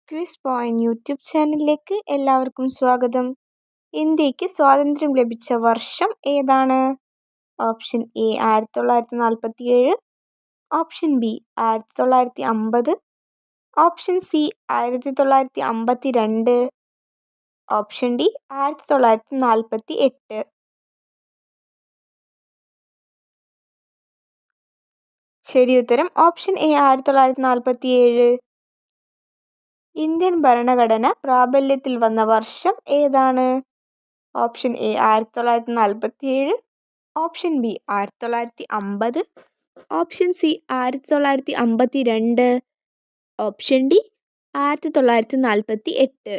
Quiz point YouTube ചാനലിലേക്ക് എല്ലാവർക്കും സ്വാഗതം. ഇന്ത്യക്ക് സ്വാതന്ത്ര്യം ലഭിച്ച വർഷം ഏതാണ്? Option A 1947, option B 1950, option C 1952, option D 1948. ശരി ഉത്തരം ഓപ്ഷൻ എ 1947. ഇന്ത്യൻ ഭരണഘടന പ്രാബല്യത്തിൽ വന്ന വർഷം ഏതാണ്? Option A 1947, option B 1950, option C 1952, option D 1948.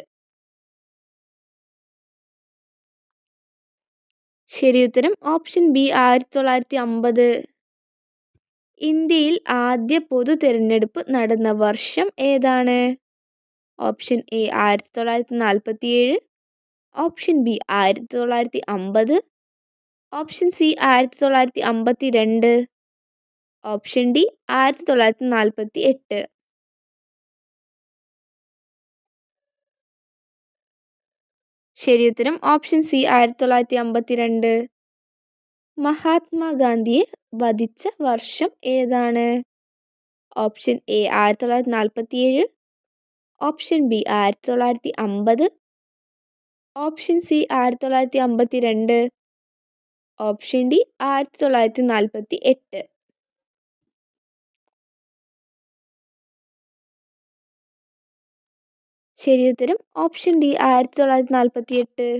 ശരി ഉത്തരം ഓപ്ഷൻ ബി 1950. ഇന്ത്യയിൽ ആദ്യ പൊതു തിരഞ്ഞെടുപ്പ് നടന്ന വർഷം ഏതാണ്? Option A 1947, option B 1950, option C 1952, option D 1948. ശരി ഉത്തരം ഓപ്ഷൻ സി 1952. മഹാത്മാഗാന്ധിയെ വധിച്ച വർഷം ഏതാണ്? Option A 1947, option B 1950, option C 1952, option D 1948. ശരി ഉത്തരം ഓപ്ഷൻ ഡി 1948.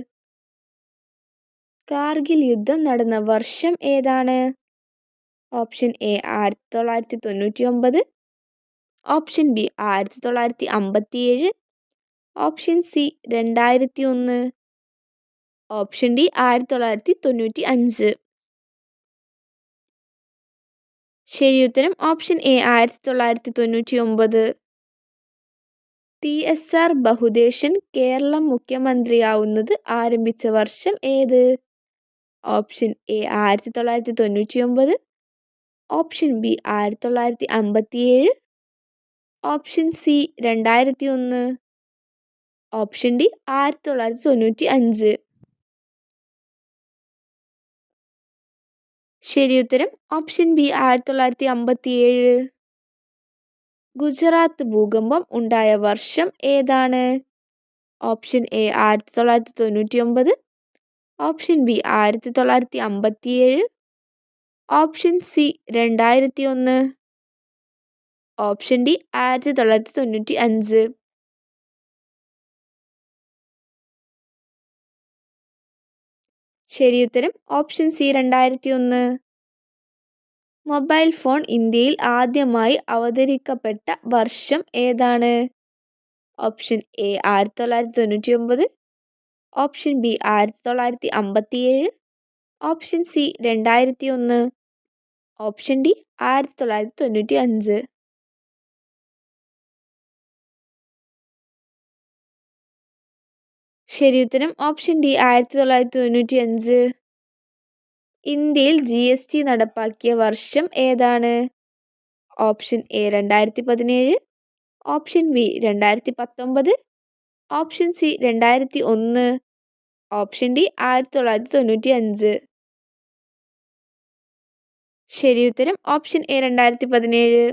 കാർഗിൽ യുദ്ധം നടന്ന വർഷം ഏതാണ്? Option A 1999, option B 1957, option C 2001, option D 1995. ശരി ഉത്തരം ഓപ്ഷൻ എ 1999. TSR ബഹുദേശൻ കേരളം മുഖ്യമന്ത്രിയാവുന്നത് ആരംഭിച്ച വർഷം ഏത്? Option A 1999, option B 1957, option C 2001, option D 1995. ശരി ഉത്തരം ഓപ്ഷൻ ബി 1957. ഗുജറാത്ത് ഭൂകമ്പം ഉണ്ടായ വർഷം ഏതാണ്? Option A 1999, option B 1957, option C 2001, option D 1995. ശരി ഉത്തരം ഓപ്ഷൻ സി 2001. മൊബൈൽ ഫോൺ ഇന്ത്യയിൽ ആദ്യമായി അവതരിക്കപ്പെട്ട വർഷം ഏതാണ്? Option A 1999, option B 1957, option C 2001, option D 1995. ശരി ഉത്തരം ഓപ്ഷൻ ഡി 1995. ഇന്ത്യയിൽ GST നടപ്പാക്കിയ വർഷം ഏതാണ്? Option A 2017, option B 2019, option C 2001, option D 1995. ശരി ഉത്തരം ഓപ്ഷൻ എ 2017.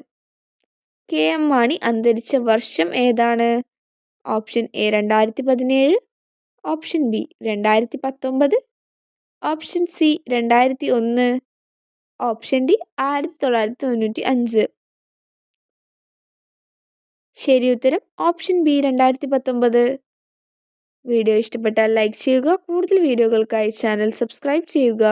KM മാണി അന്തരിച്ച വർഷം ഏതാണ്? Option A 2017, option B 2019, option C 2001, option D 1995. ശരി ഉത്തരം ഓപ്ഷൻ ബി 2019. വീഡിയോ ഇഷ്ടപ്പെട്ടാൽ ലൈക്ക് ചെയ്യുക. കൂടുതൽ വീഡിയോകൾക്കായി ചാനൽ സബ്സ്ക്രൈബ് ചെയ്യുക.